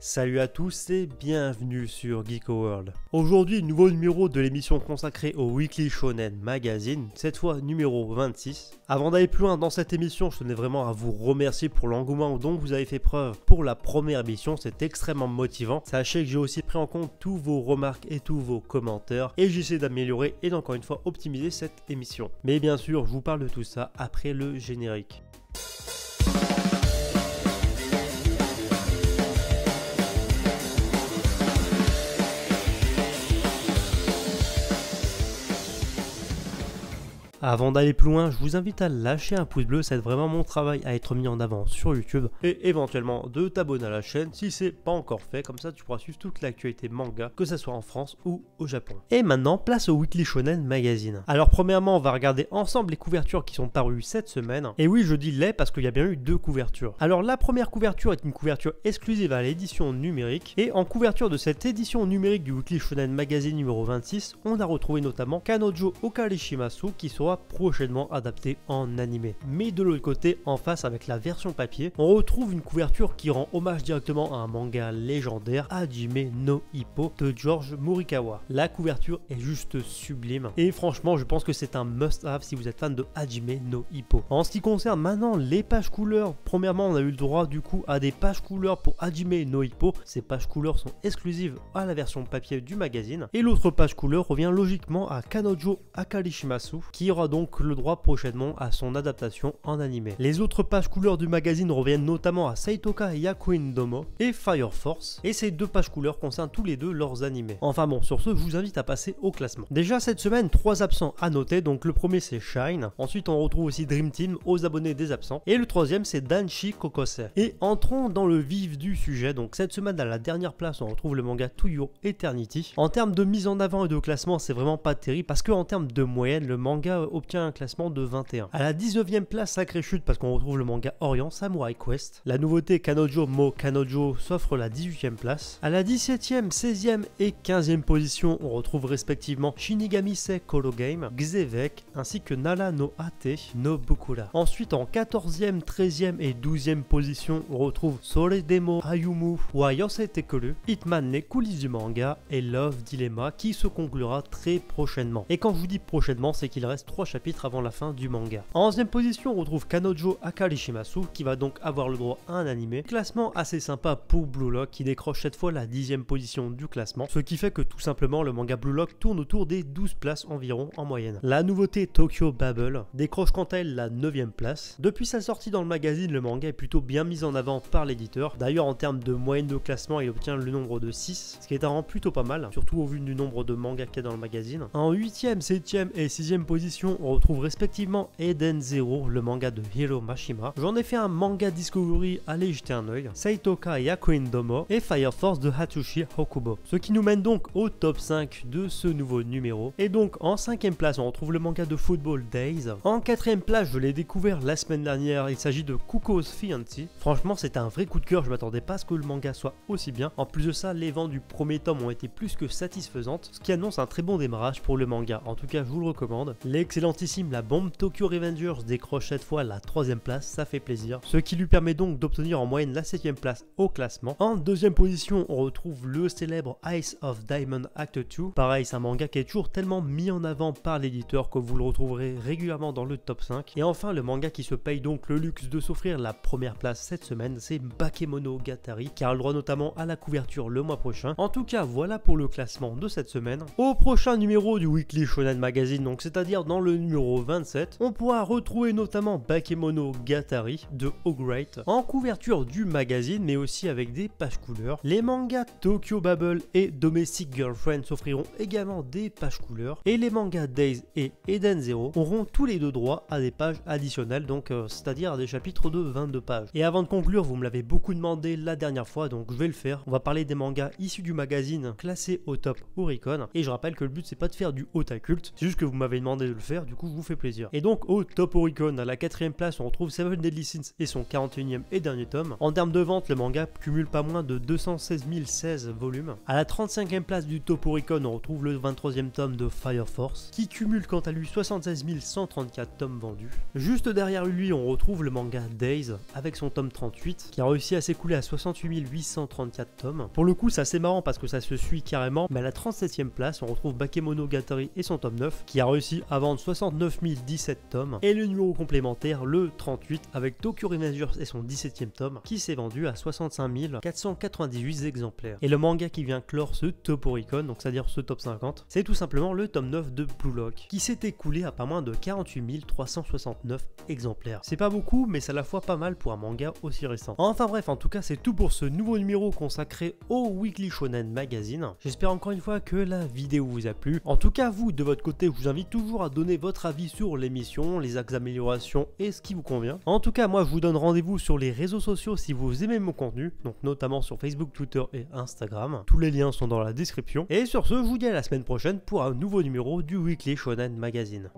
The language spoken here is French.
Salut à tous et bienvenue sur Geeko World. Aujourd'hui, nouveau numéro de l'émission consacrée au Weekly Shonen Magazine, cette fois numéro 26. Avant d'aller plus loin dans cette émission, je tenais vraiment à vous remercier pour l'engouement dont vous avez fait preuve pour la première émission, c'est extrêmement motivant. Sachez que j'ai aussi pris en compte tous vos remarques et tous vos commentaires et j'essaie d'améliorer et d'encore une fois optimiser cette émission. Mais bien sûr, je vous parle de tout ça après le générique. Avant d'aller plus loin, je vous invite à lâcher un pouce bleu, ça aide vraiment mon travail à être mis en avant sur YouTube et éventuellement de t'abonner à la chaîne si c'est pas encore fait, comme ça tu pourras suivre toute l'actualité manga, que ça soit en France ou au Japon. Et maintenant, place au Weekly Shonen Magazine. Alors premièrement, on va regarder ensemble les couvertures qui sont parues cette semaine. Et oui, je dis les parce qu'il y a bien eu deux couvertures. Alors la première couverture est une couverture exclusive à l'édition numérique et en couverture de cette édition numérique du Weekly Shonen Magazine numéro 26, on a retrouvé notamment Kanojo Okarishimasu qui sera prochainement adapté en animé. Mais de l'autre côté, en face avec la version papier, on retrouve une couverture qui rend hommage directement à un manga légendaire, Hajime no Ippo de George Morikawa. La couverture est juste sublime et franchement je pense que c'est un must-have si vous êtes fan de Hajime no Ippo. En ce qui concerne maintenant les pages couleurs, premièrement on a eu le droit du coup à des pages couleurs pour Hajime no Ippo. Ces pages couleurs sont exclusives à la version papier du magazine et l'autre page couleur revient logiquement à Kanojo Okarishimasu qui aura donc le droit prochainement à son adaptation en animé. Les autres pages couleurs du magazine reviennent notamment à Saitoka Yakuin Domo et Fire Force et ces deux pages couleurs concernent tous les deux leurs animés. Enfin bon, sur ce, je vous invite à passer au classement. Déjà cette semaine, 3 absents à noter, donc le premier c'est Shine, ensuite on retrouve aussi Dream Team aux abonnés des absents et le troisième c'est Danshi Kokose. Et entrons dans le vif du sujet, donc cette semaine à la dernière place on retrouve le manga To Your Eternity. En termes de mise en avant et de classement, c'est vraiment pas terrible parce que en termes de moyenne, le manga obtient un classement de 21. À la 19e place, sacrée chute parce qu'on retrouve le manga Orient Samurai Quest. La nouveauté Kanojo Mo Kanojo s'offre la 18e place. À la 17e, 16e et 15e position, on retrouve respectivement Shinigami Sei Koro Game, Xevek ainsi que Nara no Ate no Bukura. Ensuite en 14e, 13e et 12e position, on retrouve Sore Demo Ayumu wa Yosete Kuru, Hitman les coulisses du manga et Love Dilemma qui se conclura très prochainement. Et quand je vous dis prochainement, c'est qu'il reste 3 chapitres avant la fin du manga. En 11e position, on retrouve Kanojo Okarishimasu qui va donc avoir le droit à un animé. Classement assez sympa pour Blue Lock qui décroche cette fois la 10e position du classement, ce qui fait que tout simplement le manga Blue Lock tourne autour des 12 places environ en moyenne. La nouveauté Tokyo Babble décroche quant à elle la 9e place. Depuis sa sortie dans le magazine, le manga est plutôt bien mis en avant par l'éditeur. D'ailleurs en termes de moyenne de classement, il obtient le nombre de 6, ce qui est un rang plutôt pas mal, surtout au vu du nombre de mangas qu'il y a dans le magazine. En 8e, 7e et 6e position, on retrouve respectivement Eden Zero, le manga de Hiro Mashima. J'en ai fait un manga Discovery, allez jeter un oeil. Saitoka Yakuin Domo et Fire Force de Hatsushi Hokubo. Ce qui nous mène donc au top 5 de ce nouveau numéro. Et donc en 5e place, on retrouve le manga de Football Days. En 4e place, je l'ai découvert la semaine dernière, il s'agit de Kuko's Fiancé. Franchement, c'est un vrai coup de cœur, je m'attendais pas à ce que le manga soit aussi bien. En plus de ça, les ventes du premier tome ont été plus que satisfaisantes, ce qui annonce un très bon démarrage pour le manga. En tout cas, je vous le recommande. L'excellentissime La Bombe Tokyo Revengers décroche cette fois la 3e place, ça fait plaisir. Ce qui lui permet donc d'obtenir en moyenne la 7e place au classement. En 2e position, on retrouve le célèbre Ice of Diamond Act 2. Pareil, c'est un manga qui est toujours tellement mis en avant par l'éditeur que vous le retrouverez régulièrement dans le top 5. Et enfin, le manga qui se paye donc le luxe de s'offrir la première place cette semaine, c'est Bakemonogatari, qui a le droit notamment à la couverture le mois prochain. En tout cas, voilà pour le classement de cette semaine. Au prochain numéro du Weekly Shonen Magazine, donc c'est-à-dire dans le numéro 27, on pourra retrouver notamment Bakemonogatari de O-Great en couverture du magazine, mais aussi avec des pages couleurs. Les mangas Tokyo Babble et Domestic Girlfriend s'offriront également des pages couleurs, et les mangas Days et Eden Zero auront tous les deux droit à des pages additionnelles, donc c'est-à-dire à des chapitres de 22 pages. Et avant de conclure, vous me l'avez beaucoup demandé la dernière fois, donc je vais le faire. On va parler des mangas issus du magazine classés au top Oricon, et je rappelle que le but c'est pas de faire du otakult, c'est juste que vous m'avez demandé de le faire. faire, du coup je vous fais plaisir. Et donc au top Oricon, à la 4ème place, on retrouve Seven Deadly Sins et son 41e et dernier tome. En termes de vente, le manga cumule pas moins de 216 016 volumes. À la 35e place du top Oricon, on retrouve le 23e tome de Fire Force, qui cumule quant à lui 76 134 tomes vendus. Juste derrière lui, on retrouve le manga Days, avec son tome 38, qui a réussi à s'écouler à 68 834 tomes. Pour le coup, c'est assez marrant parce que ça se suit carrément, mais à la 37e place, on retrouve Bakemonogatari et son tome 9, qui a réussi à vendre 69 017 tomes, et le numéro complémentaire, le 38, avec Tokyo Revengers et son 17e tome, qui s'est vendu à 65 498 exemplaires. Et le manga qui vient clore ce top Oricon, donc c'est-à-dire ce top 50, c'est tout simplement le tome 9 de Blue Lock, qui s'est écoulé à pas moins de 48 369 exemplaires. C'est pas beaucoup, mais c'est à la fois pas mal pour un manga aussi récent. Enfin bref, en tout cas, c'est tout pour ce nouveau numéro consacré au Weekly Shonen Magazine. J'espère encore une fois que la vidéo vous a plu. En tout cas, vous, de votre côté, je vous invite toujours à donner votre avis sur l'émission, les axes d'amélioration et ce qui vous convient. En tout cas, moi, je vous donne rendez-vous sur les réseaux sociaux si vous aimez mon contenu, donc notamment sur Facebook, Twitter et Instagram. Tous les liens sont dans la description. Et sur ce, je vous dis à la semaine prochaine pour un nouveau numéro du Weekly Shonen Magazine.